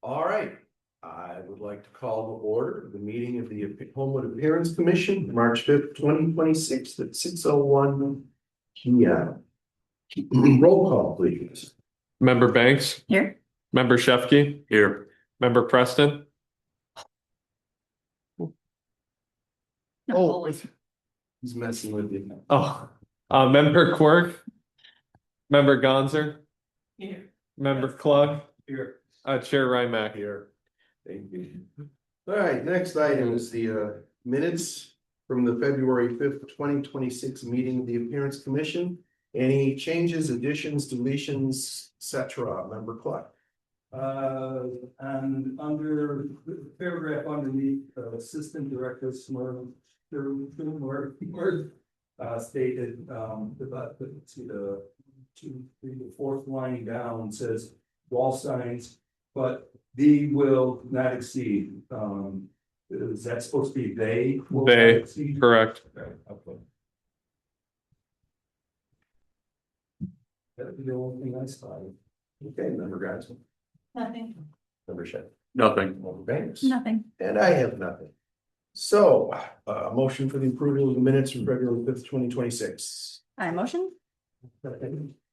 All right, I would like to call to order the meeting of the Homewood Appearance Commission, March 5th, 2026 at 6:01 p.m. Roll call, please. Member Banks, Here. Member Shefke, Here. Member Preston. Oh, he's messing with you. Member Quirk, Member Gonzer, Here. Member Klug, Here. Chair Rymack. Here. Thank you. All right, next item is the minutes from the February 5th, 2026 meeting of the Appearance Commission. Any changes, additions, deletions, etc. Member Clark. And under the paragraph underneath, Assistant Director Smurf, stated, the 2, 3, the fourth line down says wall signs, but the will not exceed. Is that supposed to be they? Will not They, exceed? correct. Okay. That'd be the only thing I spotted. Okay, Member Johnson. Nothing. Member Shed. Nothing. Member Banks. Nothing. And I have nothing. So, motion for the approval of the minutes from February 5th, 2026. I motion.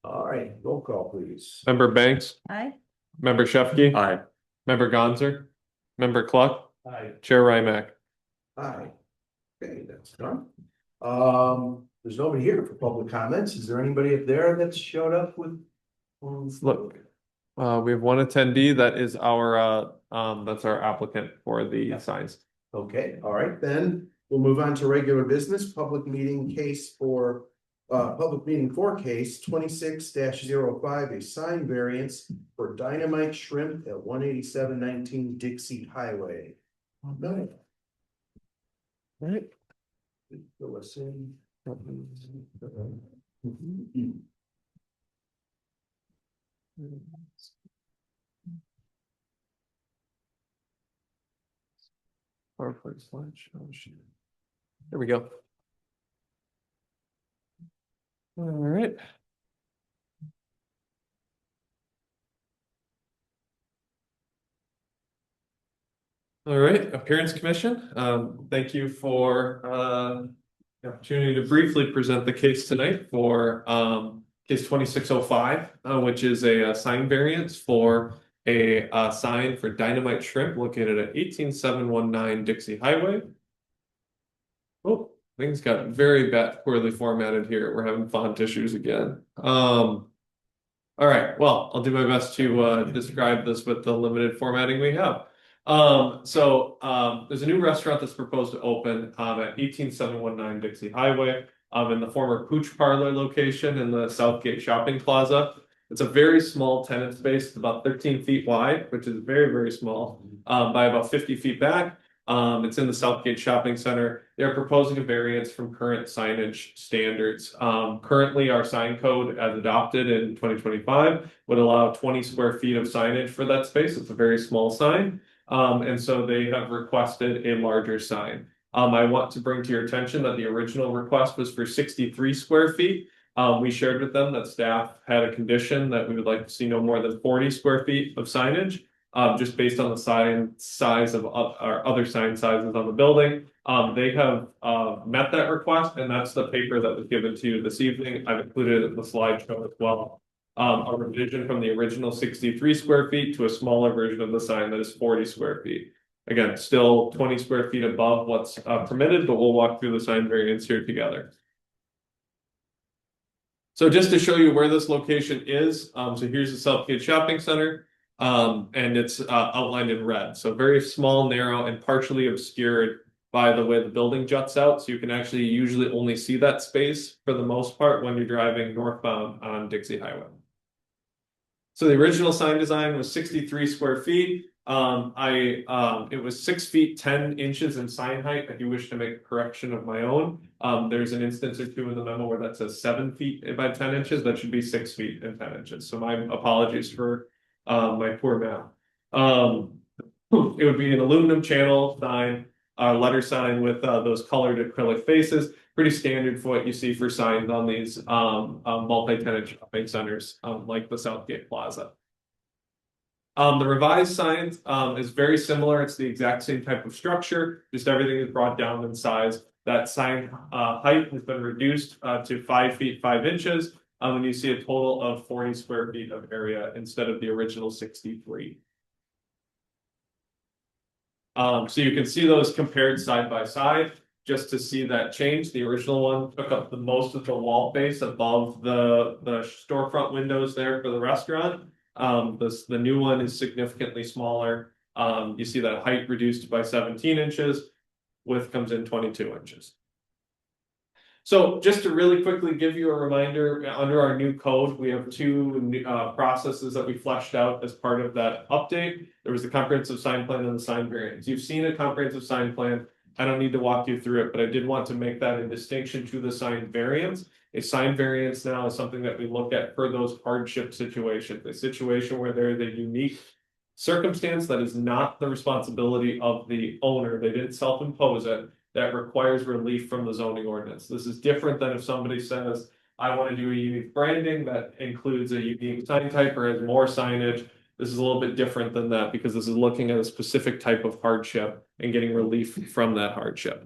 All right, roll call, please. Member Banks, Aye. Member Shefke, Aye. Member Gonzer, Member Cluck, Aye. Chair Rymack. Aye. Okay, that's done. There's nobody here for public comments. Is there anybody up there that's showed up with? Look. We have one attendee that is our that's our applicant for the signs. Okay, all right, then we'll move on to regular business, public meeting case for. Public meeting for case 26-05, a sign variance for Dynamite Shrimp at 18719 Dixie Highway. No. Right. Fill us in. PowerPoint slideshow. There we go. All right. All right, Appearance Commission. Thank you for the opportunity to briefly present the case tonight for case 2605, which is a sign variance for a sign for Dynamite Shrimp located at 18719 Dixie Highway. Oh, things got very poorly formatted here. We're having font issues again. All right, well, I'll do my best to describe this with the limited formatting we have. There's a new restaurant that's proposed to open at 18719 Dixie Highway in the former Pooch Parlor location in the Southgate Shopping Plaza. It's a very small tenant space. It's about 13 feet wide, which is very, very small, by about 50 feet back. It's in the Southgate Shopping Center. They're proposing a variance from current signage standards. Currently, our sign code, as adopted in 2025, would allow 20 square feet of signage for that space. It's a very small sign. And so they have requested a larger sign. I want to bring to your attention that the original request was for 63 square feet. We shared with them that staff had a condition that we would like to see no more than 40 square feet of signage. Just based on the size of our other sign sizes on the building. They have met that request, and that's the paper that was given to you this evening. I've included it in the slideshow as well. A revision from the original 63 square feet to a smaller version of the sign that is 40 square feet. Again, still 20 square feet above what's permitted, but we'll walk through the sign variance here together. So just to show you where this location is, so here's the Southgate Shopping Center. And it's outlined in red. So very small, narrow, and partially obscured by the way the building juts out. So you can actually usually only see that space for the most part when you're driving northbound on Dixie Highway. So the original sign design was 63 square feet. It was 6 feet 10 inches in sign height. If you wish to make a correction of my own, there's an instance or two in the memo where that says 7 feet by 10 inches. That should be 6 feet and 10 inches. So my apologies for my poor math. It would be an aluminum channel sign, letter sign with those colored acrylic faces. Pretty standard for what you see for signs on these multi-tenant shopping centers like the Southgate Plaza. The revised sign is very similar. It's the exact same type of structure, just everything is brought down in size. That sign height has been reduced to 5 feet 5 inches. And you see a total of 40 square feet of area instead of the original 63. So you can see those compared side by side just to see that change. The original one took up the most of the wall face above the storefront windows there for the restaurant. The new one is significantly smaller. You see that height reduced by 17 inches, width comes in 22 inches. So just to really quickly give you a reminder, under our new code, we have two new, processes that we fleshed out as part of that update. There was the comprehensive sign plan and the sign variance. You've seen a comprehensive sign plan. I don't need to walk you through it, but I did want to make that in distinction to the sign variance. A sign variance now is something that we look at for those hardship situations, a situation where there is a unique circumstance that is not the responsibility of the owner. They didn't self-impose it. That requires relief from the zoning ordinance. This is different than if somebody says, I want to do a unique branding that includes a unique sign type or has more signage. This is a little bit different than that because this is looking at a specific type of hardship and getting relief from that hardship.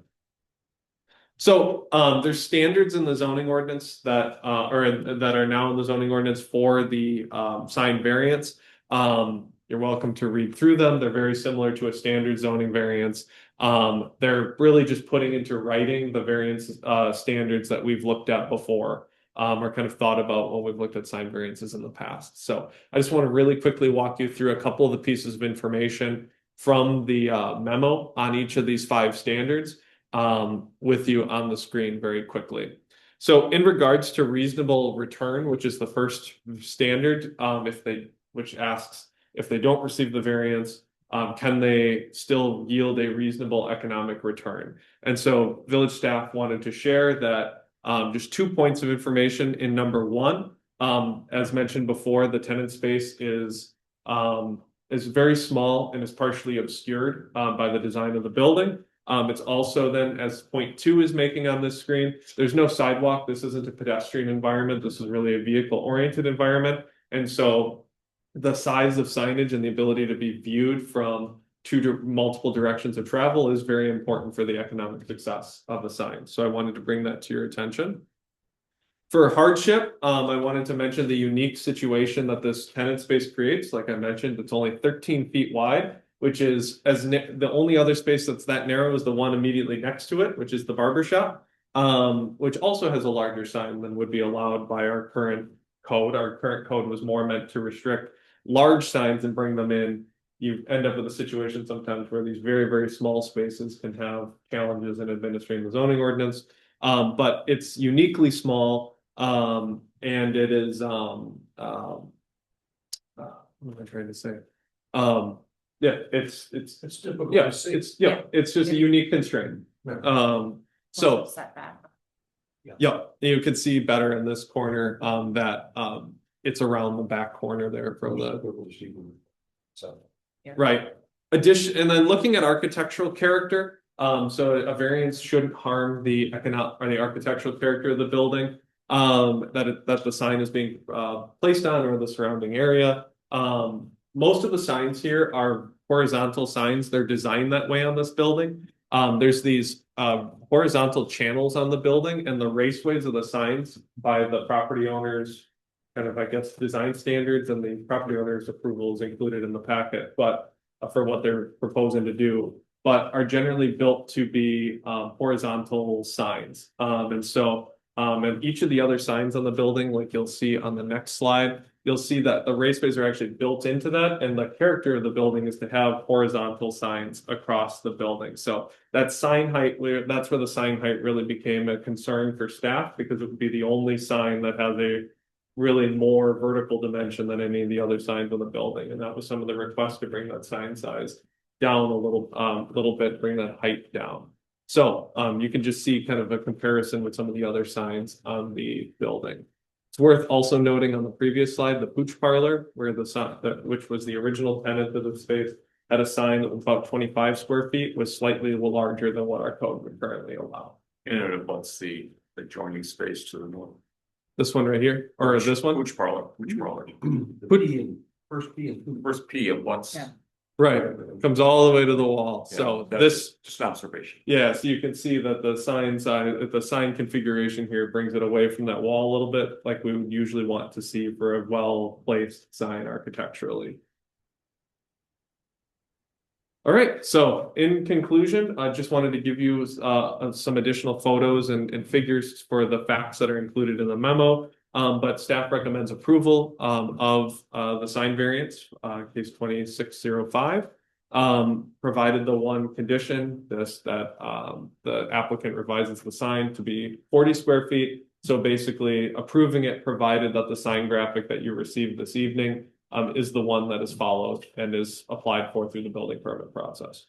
So there's standards in the zoning ordinance that that are now in the zoning ordinance for the sign variance. You're welcome to read through them. They're very similar to a standard zoning variance. They're really just putting into writing the variance standards that we've looked at before, or kind of thought about when we've looked at sign variances in the past. So I just want to really quickly walk you through a couple of the pieces of information from the memo on each of these 5 standards with you on the screen very quickly. So in regards to reasonable return, which is the first standard, which asks if they don't receive the variance, can they still yield a reasonable economic return? And so village staff wanted to share that just 2 points of information in number 1. As mentioned before, the tenant space is very small and is partially obscured by the design of the building. It's also then, as point 2 is making on this screen, there's no sidewalk. This isn't a pedestrian environment. This is really a vehicle-oriented environment. And so the size of signage and the ability to be viewed from multiple directions of travel is very important for the economic success of the sign. So I wanted to bring that to your attention. For hardship, I wanted to mention the unique situation that this tenant space creates. Like I mentioned, it's only 13 feet wide, which is the only other space that's that narrow is the one immediately next to it, which is the barber shop, which also has a larger sign than would be allowed by our current code. Our current code was more meant to restrict large signs and bring them in. You end up with a situation sometimes where these very, very small spaces can have challenges in administering the zoning ordinance. But it's uniquely small, and it is what am I trying to say? Yeah, it's typical. Yeah, it's just a unique constraint. So setback. yeah, you can see better in this corner that it's around the back corner there from the right. And then looking at architectural character, so a variance shouldn't harm the economic or the architectural character of the building that the sign is being placed on or the surrounding area. Most of the signs here are horizontal signs. They're designed that way on this building. There's these horizontal channels on the building, and the raceways of the signs by the property owners kind of, I guess, design standards, and the property owner's approval is included in the packet, but for what they're proposing to do, but are generally built to be horizontal signs. And so, and each of the other signs on the building, like you'll see on the next slide, you'll see that the raceways are actually built into that, and the character of the building is to have horizontal signs across the building. So that sign height, that's where the sign height really became a concern for staff, because it would be the only sign that has a really more vertical dimension than any of the other signs on the building. And that was some of the requests to bring that sign size down a little bit, bring that height down. So you can just see kind of a comparison with some of the other signs on the building. It's worth also noting on the previous slide, the Pooch Parlor, where which was the original tenant of the space, had a sign that was about 25 square feet, was slightly larger than what our code would currently allow. And it abuts the adjoining space to the north. This one right here, or this one? Pooch Parlor, Pooch Parlor. The First P and two. First P of what's. Yeah. Right, comes all the way to the wall, so Yeah, this, Just an observation. yeah, so you can see that the sign configuration here brings it away from that wall a little bit, like we would usually want to see for a well-placed sign architecturally. All right, so in conclusion, I just wanted to give you some additional photos and figures for the facts that are included in the memo. But staff recommends approval of the sign variance, case 2605. Provided the one condition, that the applicant revises the sign to be 40 square feet. So basically approving it, provided that the sign graphic that you received this evening is the one that is followed and is applied for through the building permit process.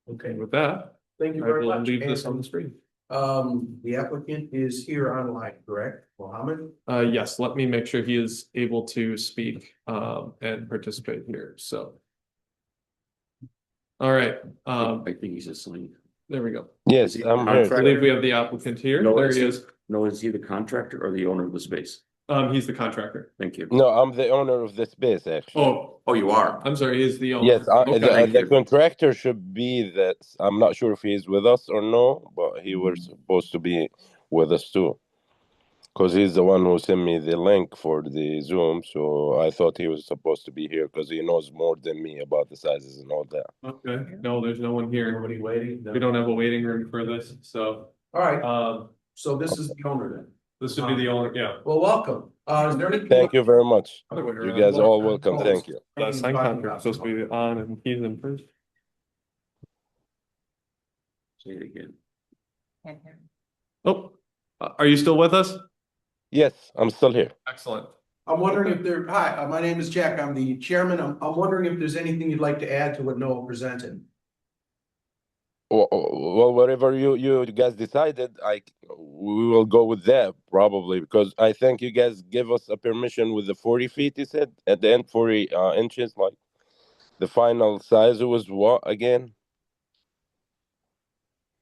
Okay, And with that, thank you I very will much. leave this And, on the screen. the applicant is here online, correct? Mohammed? Yes, let me make sure he is able to speak and participate here, so. All right, I think he's asleep. there we go. Yes, I'm I here. believe we have the applicant here. No, There is he he- is. No, is he the contractor or the owner of the space? He's the contractor. Thank you. No, I'm the owner of the space, actually. Oh, you are? I'm sorry, he's the owner. Yes, Okay. Thank the you. contractor should be that. I'm not sure if he's with us or no, but he was supposed to be with us too. Because he's the one who sent me the link for the Zoom, so I thought he was supposed to be here because he knows more than me about the sizes and all that. Okay, no, there's no one here. Nobody waiting? We don't have a waiting room for this, so, All right, so so this is the owner then. this would be the owner, yeah. Well, welcome. Is there anything? Thank you very much. Other way You around. guys are all welcome. Thank you. The sign contract is supposed to be on and he's in first. Say it again. Oh, are you still with us? Yes, I'm still here. Excellent. I'm wondering if there, hi, my name is Jack. I'm the chairman. I'm wondering if there's anything you'd like to add to what Noah presented. Well, whatever you guys decided, we will go with that probably because I think you guys give us a permission with the 40 feet. You said at the end 40 inches, like the final size was what again?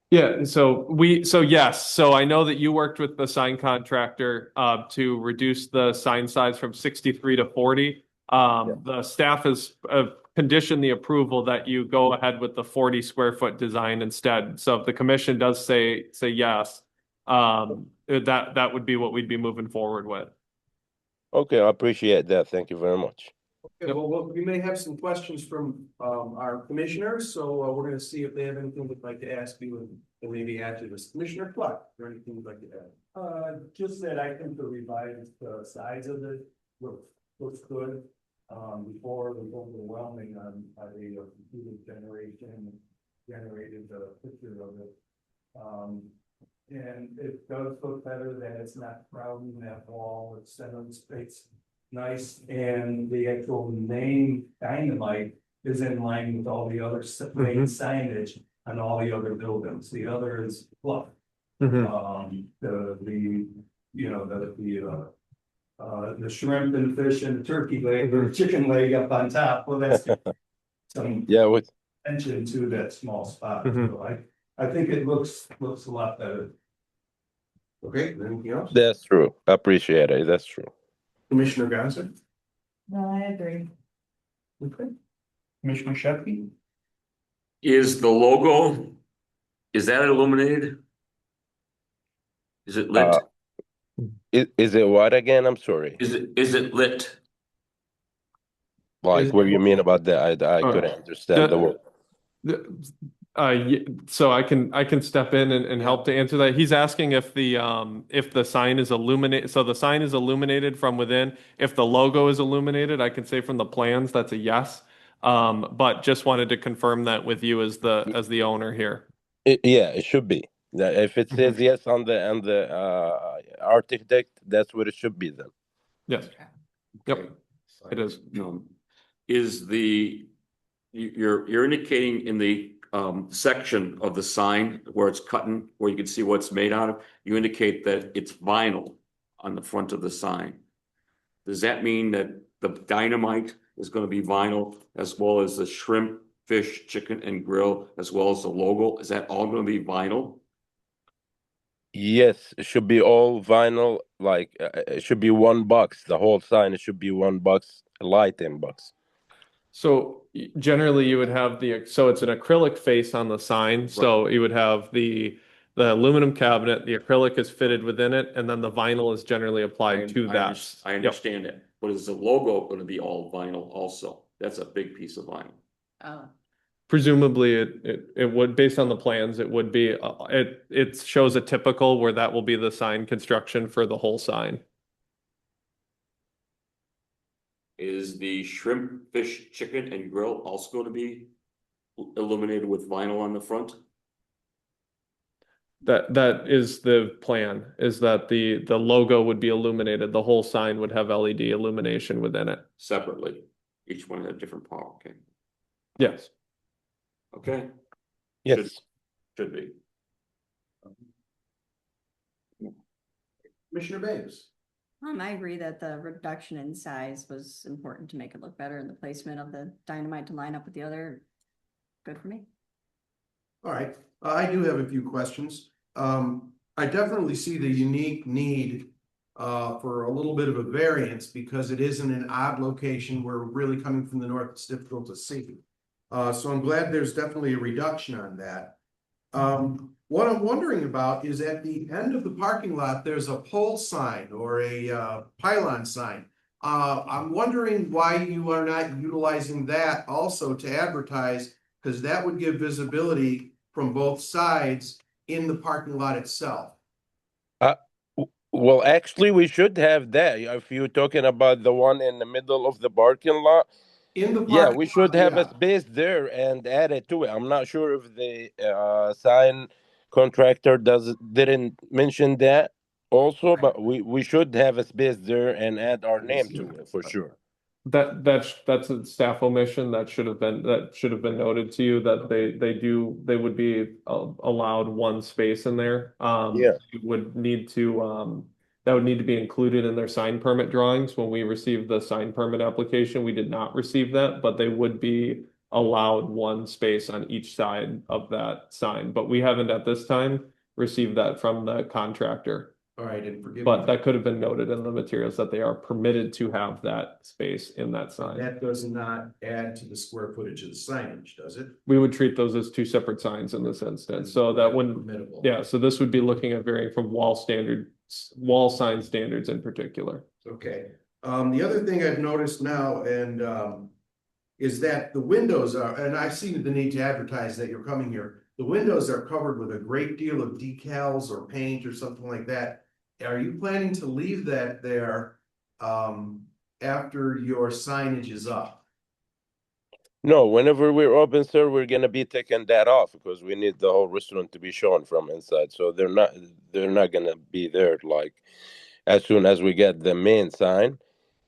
Yeah, so yes, so I know that you worked with the sign contractor to reduce the sign size from 63 to 40. The staff has conditioned the approval that you go ahead with the 40 square foot design instead. So if the commission does say yes, that would be what we'd be moving forward with. Okay, I appreciate that. Thank you very much. Okay, well, we may have some questions from our commissioners, so we're gonna see if they have anything they'd like to ask you and maybe add to this. Commissioner Clark, is there anything you'd like to add? Just that I think the revised size of it looks good. Before it was overwhelming on the computer generated the picture of it. And it does look better that it's not crowding that wall, it's center of space. Nice, and the actual name Dynamite is in line with all the other main signage on all the other buildings. The other is fluff. The shrimp and fish and turkey leg or chicken leg up on top, well, that's some Yeah, with attention to that small spot, Mhm. so I think it looks a lot better. Okay, anything else? that's true. I appreciate it. That's true. Commissioner Gaza? No, I agree. Okay. Commissioner Shefky? Is the logo, is that illuminated? Is it lit? Is it what again? I'm sorry. Is it lit? Like, what do you mean about that? I couldn't understand the word. So I can step in and help to answer that. He's asking if the sign is illuminated. So the sign is illuminated from within. If the logo is illuminated, I can say from the plans that's a yes. But just wanted to confirm that with you as the owner here. Yeah, it should be. If it says yes on the architect, that's what it should be then. Yes. Yep. It is. Is you're indicating in the section of the sign where it's cutting, where you can see what it's made out of, you indicate that it's vinyl on the front of the sign. Does that mean that the Dynamite is going to be vinyl as well as the shrimp, fish, chicken, and grill, as well as the logo? Is that all going to be vinyl? Yes, it should be all vinyl. Like it should be one box. The whole sign, it should be one box light inbox. So generally you would have so it's an acrylic face on the sign, so you would have the aluminum cabinet, the acrylic is fitted within it, and then the vinyl is generally applied to that. I Yep. understand it, but is the logo gonna be all vinyl also? That's a big piece of vinyl. Presumably it would, based on the plans, it would be, it shows a typical where that will be the sign construction for the whole sign. Is the shrimp, fish, chicken and grill also gonna be illuminated with vinyl on the front? That is the plan, is that the logo would be illuminated, the whole sign would have LED illumination within it. Separately, each one had a different power, okay, Yes. okay, Yes. should be. Commissioner Baines. I agree that the reduction in size was important to make it look better, and the placement of the dynamite to line up with the other, good for me. All right, I do have a few questions. I definitely see the unique need for a little bit of a variance because it is in an odd location. We're really coming from the north, it's difficult to see. So I'm glad there's definitely a reduction on that. What I'm wondering about is at the end of the parking lot, there's a pole sign or a pylon sign. I'm wondering why you are not utilizing that also to advertise, because that would give visibility from both sides in the parking lot itself. Well, actually, we should have that. If you're talking about the one in the middle of the parking lot, In the yeah, parking we should lot, have a yeah. space there and add it to it. I'm not sure if the sign contractor didn't mention that also, but we should have a space there and add our name to it for sure. That's a staff omission that should have been noted to you, that they would be allowed one space in there. Yeah. You would need to that would need to be included in their sign permit drawings. When we received the sign permit application, we did not receive that, but they would be allowed one space on each side of that sign. But we haven't at this time received that from the contractor. All right, and forgive me. But that could have been noted in the materials that they are permitted to have that space in that sign. That does not add to the square footage of the signage, does it? We would treat those as two separate signs in this instance, so that wouldn't, Permittable. yeah, so this would be looking at varying from wall sign standards in particular. Okay, the other thing I've noticed now and is that the windows are, and I see the need to advertise that you're coming here. The windows are covered with a great deal of decals or paint or something like that. Are you planning to leave that there after your signage is up? No, whenever we're open, sir, we're gonna be taking that off because we need the whole restaurant to be shown from inside. So they're not gonna be there like as soon as we get the main sign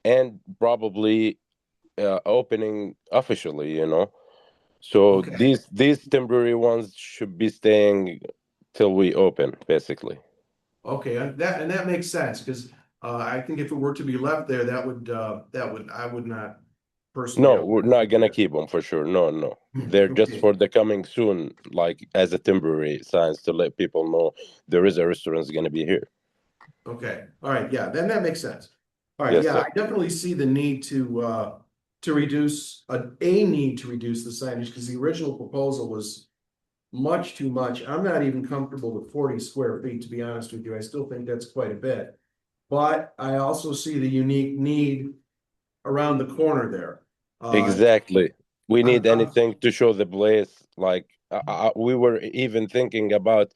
and probably opening officially, you know. So Okay. these temporary ones should be staying till we open, basically. Okay, and that makes sense, because I think if it were to be left there, that would I would not personally. No, we're not gonna keep them for sure. No. They're just Okay. for the coming soon, like as a temporary signs to let people know there is a restaurant gonna be here. Okay, all right, yeah, then that makes sense. All right, Yes, yeah, sir. I definitely see the need to reduce a need to reduce the signage, because the original proposal was much too much. I'm not even comfortable with 40 square feet, to be honest with you. I still think that's quite a bit. But I also see the unique need around the corner there. Exactly. We need I'm- anything to show the place. Like we were even thinking about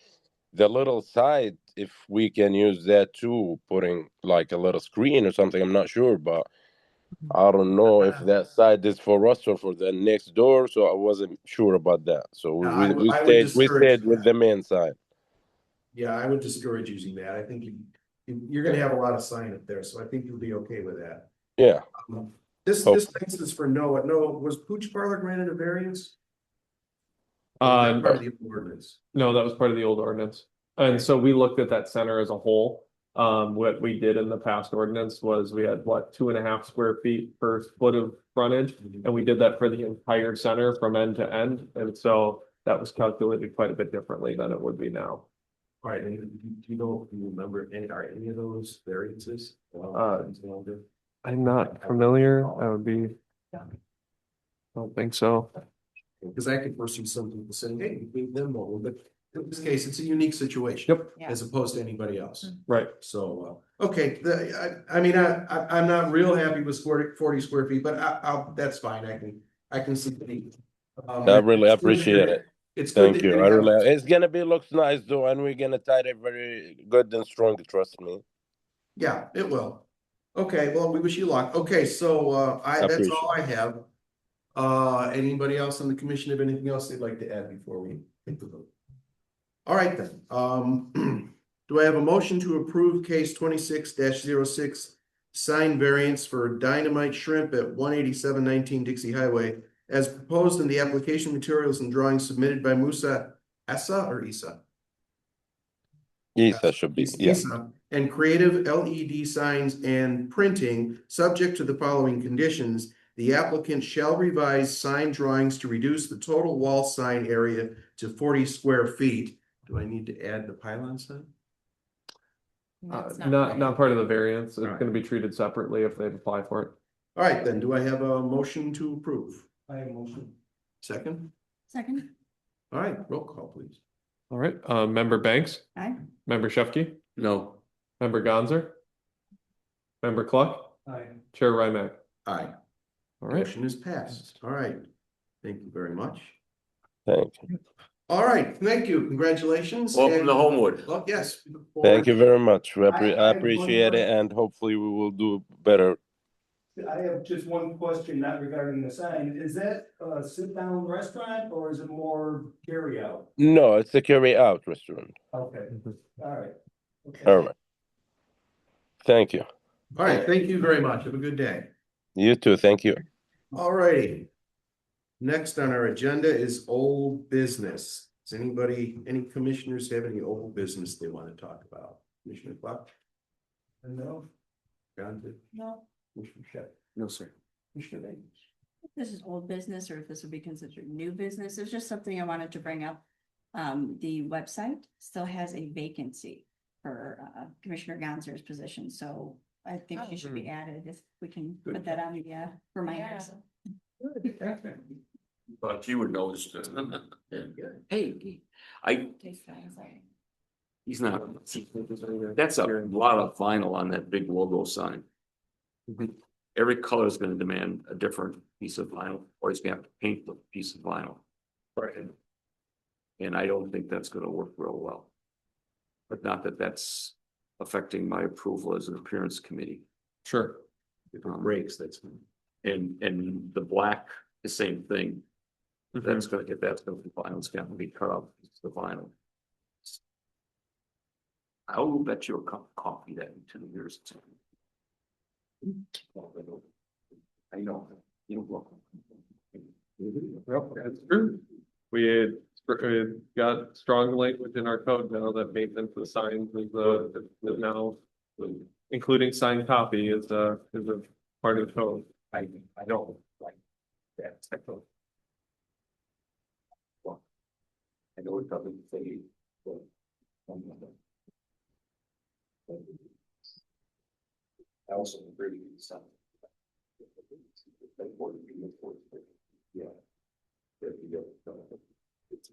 the little side, if we can use that too, putting like a little screen or something. I'm not sure, but I don't know if that side is for us or for the next door. So I wasn't sure about that. So No, we I would we discourage stayed with that. the main side. Yeah, I would discourage using that. I think you're gonna have a lot of sign up there, so I think you'll be okay with that. Yeah. This Hope- is for Noah. Noah, was Pooch Parlor granted a variance? Or was that part of the ordinance? No, that was part of the old ordinance. And so we looked at that center as a whole. What we did in the past ordinance was we had 2.5 square feet per foot of frontage. And we did that for the entire center from end to end. And so that was calculated quite a bit differently than it would be now. All right, and do you know if you remember any of those variances? I'm not familiar. I would be. I don't think so. Because I could foresee some people saying, hey, we leave them alone, but in this case, it's a unique situation. Yep. Yeah. As opposed to anybody else. Right. So, okay, I mean, I'm not real happy with 40 square feet, but I'll, that's fine, I can see. I really appreciate it. It's good. Thank you. I really, it's gonna be looks nice though, and we're gonna tie it very good and strong, trust me. Yeah, it will. Okay, well, we wish you luck. Okay, so, that's Appreciate all I have. Anybody else on the commission have anything else they'd like to add before we take the vote? All right then, do I have a motion to approve case 26-06 sign variance for Dynamite Shrimp at 18719 Dixie Highway as proposed in the application materials and drawings submitted by Musa Essa or Isa? Isa should be, yeah. Isa, and creative LED signs and printing, subject to the following conditions. The applicant shall revise sign drawings to reduce the total wall sign area to 40 square feet. Do I need to add the pylon sign? That's Not part of the variance. It's Alright. gonna be treated separately if they apply for it. All right, then, do I have a motion to approve? I have a motion. Second? Second, All right, roll call, please. All right, member Banks, aye. member Shefke, No, member Gonzer. Member Cluck, Aye. Chair Rymack. Aye. All right, Motion is passed. All right. Thank you very much. Thank you. All right, thank you. Congratulations. welcome And- to Homewood. Well, yes. we look Thank you forward- very much. I I have appreciate one it, and hopefully we will do better. I have just one question, not regarding the sign. Is that a sit-down restaurant or is it more carry-out? No, it's a carry-out restaurant. Okay, all right. Okay. All right. Thank you. All right, thank you very much. Have a good day. You too. Thank you. All righty. Next on our agenda is old business. Does anybody, any commissioners have any old business they want to talk about? Commissioner Clark? No, John, did- No, Commissioner Shep? No, sir. Commissioner Baines? This is old business or if this would be considered new business. It's just something I wanted to bring up. The website still has a vacancy for Commissioner Gonzer's position, so I think she should be added if we can put that on the reminders. But you would notice. Hey, I, he's not, that's a lot of vinyl on that big logo sign. Every color is gonna demand a different piece of vinyl, or he's gonna have to paint the piece of vinyl. Right. And I don't think that's gonna work real well. But not that that's affecting my approval as an appearance committee. sure. If it breaks, that's. And the black, the same thing. Mm-hmm. That's gonna get, that's gonna be vinyl, it's gonna be cut up, it's the vinyl. I will bet you a cup of coffee that in 2 years. I know, you don't look. Yep, that's true. We had got strong language in our code now that maintenance of signs is now including signed copy is a part of the code. I don't like that type of. Well, I know it doesn't say. But, I also agree with some. Yeah.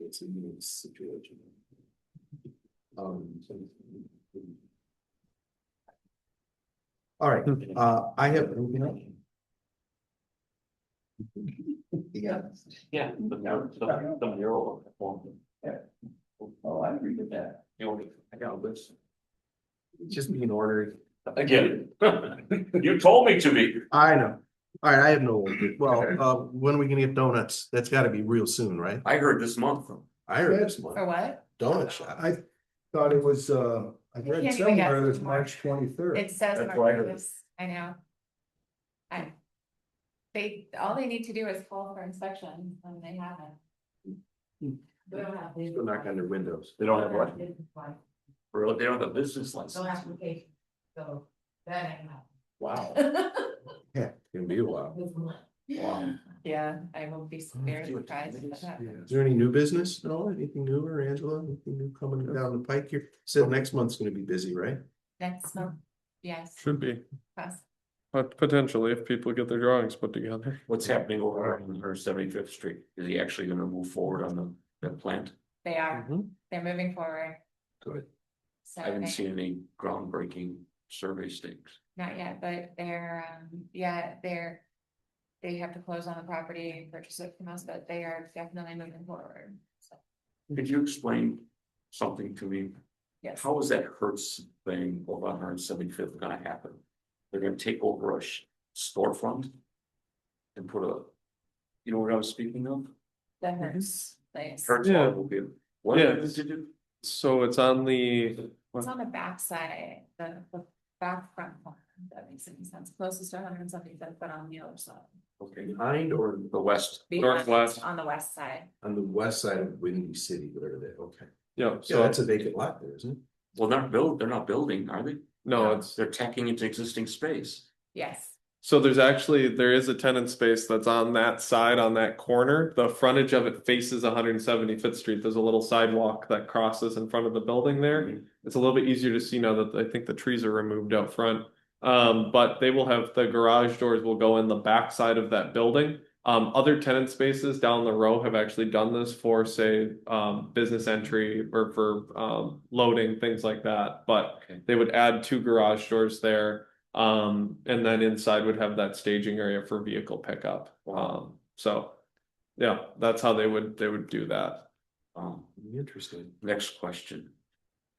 It's a unique situation. All right, I have. yeah. Yeah. The mural. Oh, I agree with that. You know, I got this. Just being ordered. Again, you told me to be. I know. All right, I have no, well, when are we gonna get donuts? That's gotta be real soon, right? I heard this month. I heard this for one. what? Donut shop. I thought it was, I read can't even somewhere guess it was anymore. March 23rd. It says. That's what I heard. I know. All they need to do is call for inspection and they haven't. They don't have. Still knock on their windows. They don't have what? Really, they don't have a business license. No application, so that ain't Wow. happening. Yeah, it's gonna be a while. Wow. Yeah, I will be very surprised if that happens. Is there any new business? No, anything new or Angela? Anything new coming down the pike here? Said next month's gonna be busy, right? Next month, yes, Should be. pass. But potentially, if people get their drawings put together. What's happening over on 175th Street? Is he actually gonna move forward on the plant? They are, Mhm. they're moving forward. Good. So I haven't they- seen any groundbreaking survey stakes. Not yet, but they have to close on the property and purchase it from us, but they are definitely moving forward. So, Could you explain something to me? yes. How is that Hertz thing over on 175th gonna happen? They're gonna take over a storefront? And put a, you know what I was speaking of? The Hertz place. Hertz Yeah. automobile. What Yeah. are they to do? So it's on the, It's on the back side, the back front corner, if that makes any sense, closest to 175th, but on the other side. Okay, Behind or the west, Behind- Northwest. On the west side. on the west side of Windy City, whatever that, okay. yeah, Yeah, so, that's a vacant lot there, isn't it? well, they're not building, are they? no, it's, They're tacking into existing space. Yes. so there is a tenant space that's on that side, on that corner. The frontage of it faces 175th Street. There's a little sidewalk that crosses in front of the building there. It's a little bit easier to see now that I think the trees are removed out front. But they will have, the garage doors will go in the back side of that building. Other tenant spaces down the row have actually done this for, say, business entry or for loading, things like that. But Okay. they would add 2 garage doors there. And then inside would have that staging area for vehicle pickup. So yeah, that's how they would do that. Interesting. Next question.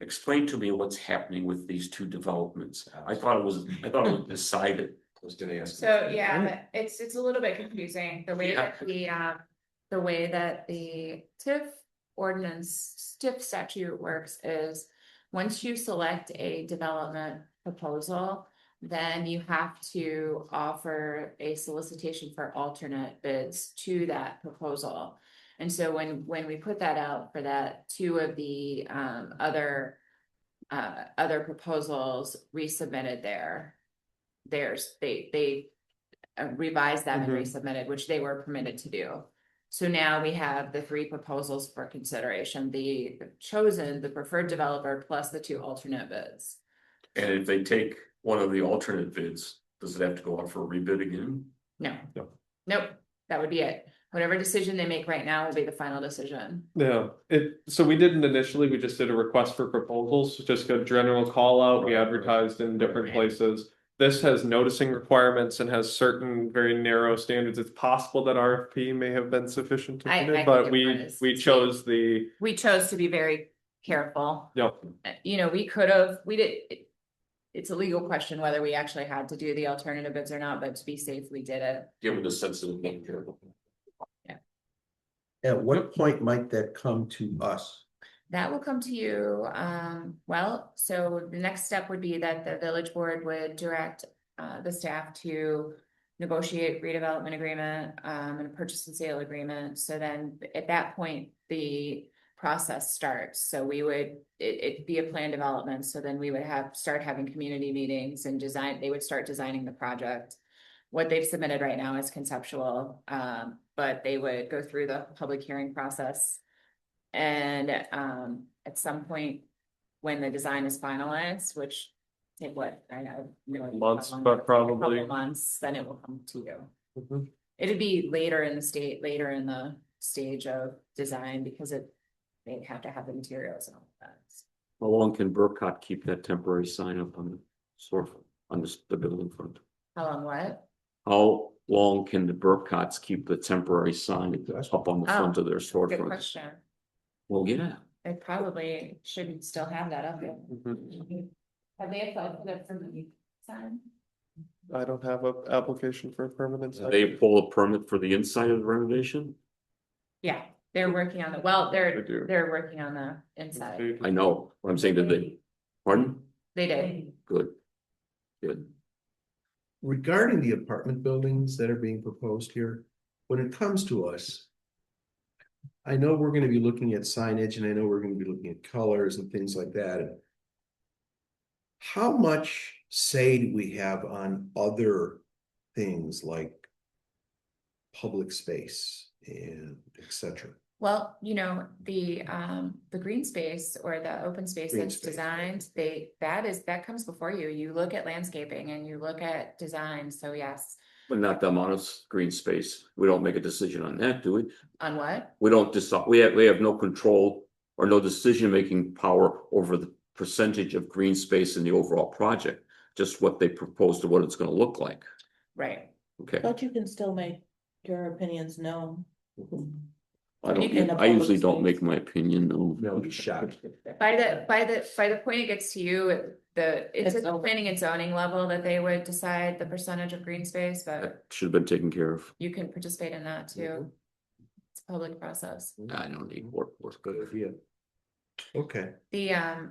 Explain to me what's happening with these 2 developments. I thought it was decided. I was gonna ask. So, yeah, it's a little bit confusing, the way Yeah. that the TIF ordinance, TIF statute works is. Once you select a development proposal, then you have to offer a solicitation for alternate bids to that proposal. And so when we put that out for that, 2 of the other proposals resubmitted they revised them and Mhm. resubmitted, which they were permitted to do. So now we have the 3 proposals for consideration, the preferred developer plus the 2 alternate bids. And if they take one of the alternate bids, does it have to go out for a rebid again? No. No. Nope, that would be it. Whatever decision they make right now will be the final decision. Yeah, so we didn't initially, we just did a request for proposals, just a general call out, we advertised in different places. This has noticing requirements and has certain very narrow standards. It's possible that RFP may have been sufficient to I fit it, think but it we was. chose the, We chose to be very careful. yep. We did. It's a legal question whether we actually had to do the alternative bids or not, but to be safe, we did it. Given the sensitive nature. At what point might that come to us? That will come to you, so the next step would be that the village board would direct the staff to negotiate redevelopment agreement and a purchase and sale agreement. So then at that point, the process starts. So it'd be a plan development. So then we would start having community meetings and they would start designing the project. What they've submitted right now is conceptual, but they would go through the public hearing process. And at some point, when the design is finalized, which take what, I have no idea how Months, long, but a probably. couple months, then it will come to you. Mhm. It'd be later in the stage of design because they have to have the materials and all that. How long can Burcott keep that temporary sign up on the storefront, on the building front? How long, what? How long can the Burcotts keep the temporary sign up on the front of their Good storefront? question. Well, yeah, They probably shouldn't still have that up there. Mhm. Have they applied for the permanent sign? I don't have a application for a permanent sign. they pull a permit for the inside of the renovation. Yeah, they're working on They do. they're working on the inside. I know, what I'm saying, did they, pardon? They did. Good. Good. Regarding the apartment buildings that are being proposed here, when it comes to us. I know we're gonna be looking at signage and I know we're gonna be looking at colors and things like that. How much say do we have on other things like public space and et cetera? Well, the green space or the open space Green that's space. designed, that comes before you. You look at landscaping and you look at design, so yes. But not the amount of green space. We don't make a decision on that, do we? On what? We don't decide, we have no control or no decision-making power over the percentage of green space in the overall project. Just what they propose to what it's gonna look like, Right. okay? But you can still make your opinions known. I you can- I usually don't make my opinion known. They'll be shocked. By the point it gets to you, it's It's at the over. planning and zoning level that they would decide the percentage of green space, but That should have been taken care of. you can participate in that too. It's a public process. I don't need work. Good idea. Okay, Yeah,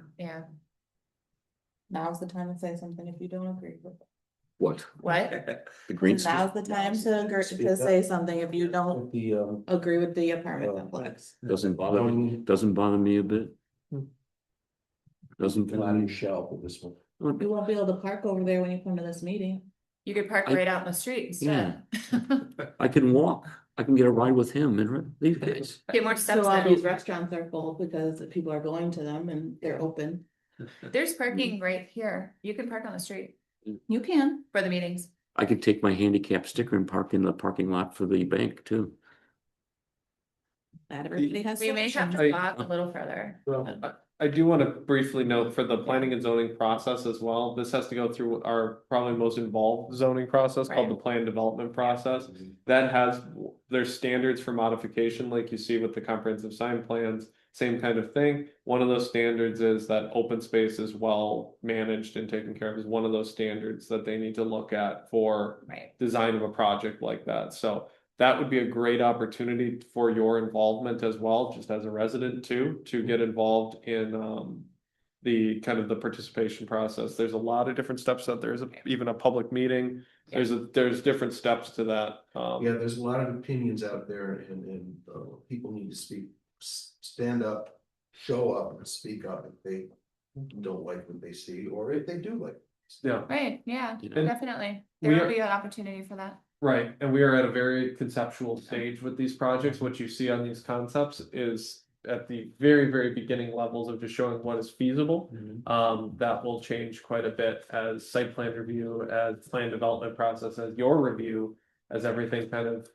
Now's the time to say something if you don't agree with it. What? what? The green Now's space the time to agree, Speak to up. say something if you don't the, agree with the apartment complex. doesn't bother me a bit. Doesn't bother on your me. shelf with this one. You won't be able to park over there when you come to this meeting. You could park I- right out in the street instead. I can walk. I can get a ride with him and these guys. Get more steps So all in. these restaurants are full because the people are going to them and they're open. There's parking right here. You can park on the street You can. for the meetings. I could take my handicap sticker and park in the parking lot for the bank too. Not everybody has. We may have solutions. to walk a little further. I do want to briefly note for the planning and zoning process as well, this has to go through our probably most involved zoning process called the Right. plan development process. That has, there's standards for modification, like you see with the comprehensive sign plans, same kind of thing. One of those standards is that open space is well managed and taken care of is one of those standards that they need to look at for Right. design of a project like that. So that would be a great opportunity for your involvement as well, just as a resident too, to get involved in the kind of the participation process. There's a lot of different steps that there's even a public meeting. There's different steps to that. Yeah, there's a lot of opinions out there and people need to stand up, show up and speak up if they don't like what they see, or if they do like. Yeah. Right, yeah, You know? And definitely. we There will are- be an opportunity for that. Right, and we are at a very conceptual stage with these projects. What you see on these concepts is at the very, very beginning levels of just showing what is feasible. That will change quite a bit as site plan review, as plan development process, as your review, as everything kind of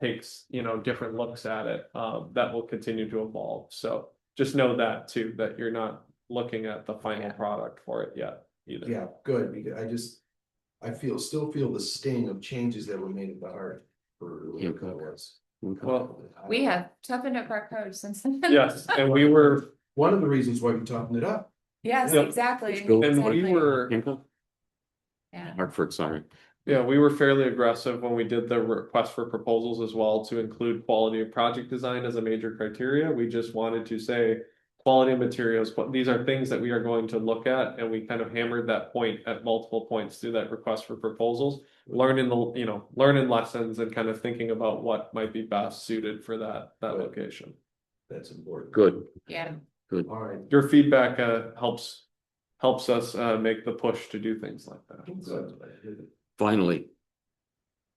takes, different looks at it. That will continue to evolve. So just know that too, that you're not looking at the final Yeah. product for it yet either. Yeah, good, because I still feel the sting of changes that were made at the heart for Yeah, what that was. Well, We have toughened up our code since then. yes, and we were, One of the reasons why we toughened it up. Yes, Yep. exactly. Go. and we exactly. were. Hancock? Yeah. Hartford, sorry. Yeah, we were fairly aggressive when we did the request for proposals as well to include quality of project design as a major criteria. We just wanted to say quality of materials, but these are things that we are going to look at, and we kind of hammered that point at multiple points through that request for proposals. Learning lessons and kind of thinking about what might be best suited for that Right. location. That's important. Good. Yeah, All right. Your feedback helps us make the push to do things like that. So, Good. Finally.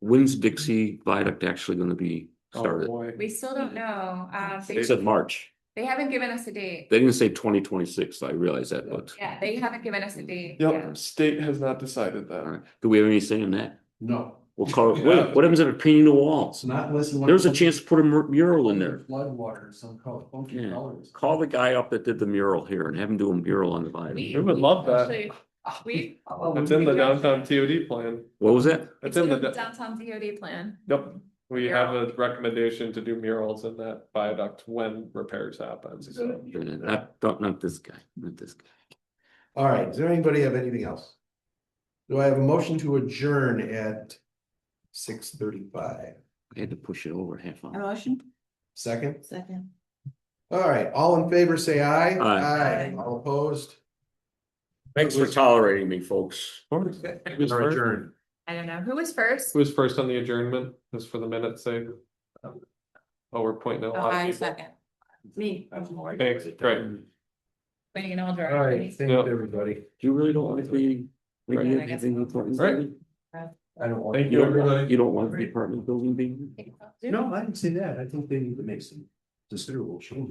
When's Dixie Viaduct actually gonna be oh started? boy. we still don't know. They said March. They haven't given us a date. They didn't say 2026. I realize that, but. Yeah, they haven't given us a date. yet. Yep, state has not decided All that. right. Do we have any say in that? No, We'll call it, what happens if it's painting the it's walls? not unless you want. There's a chance to put a mural in there. Flood water, some funky Yeah. colors. Call the guy up that did the mural here and have him do a mural on the viaduct. We would love that. Actually, we. It's in the downtown TOD plan. What was that? It's in the, Downtown DOD plan. yep, we have a recommendation to do murals in that viaduct when repairs happen, so. Not this guy, not this guy. All right, does anybody have anything else? Do I have a motion to adjourn at 6:35? I had to push it over half A hour. motion? Second? Second. All right, all in favor, say aye. Aye. All opposed? Thanks for tolerating me, folks. Who's Or first? adjourned. I don't know. Who was first? Who was first on the adjournment, just for the minute's sake? Oh, we're pointing out a Oh, lot of I people. second. Me. Thanks, great. Pointing in all All right, directions. thank Yep. you, everybody. You really don't want to be. Right. Maybe I guess- anything important? Right. I don't want. Thank you, everybody. You don't want the apartment building being? No, I didn't say that. I think they need to make some considerable change.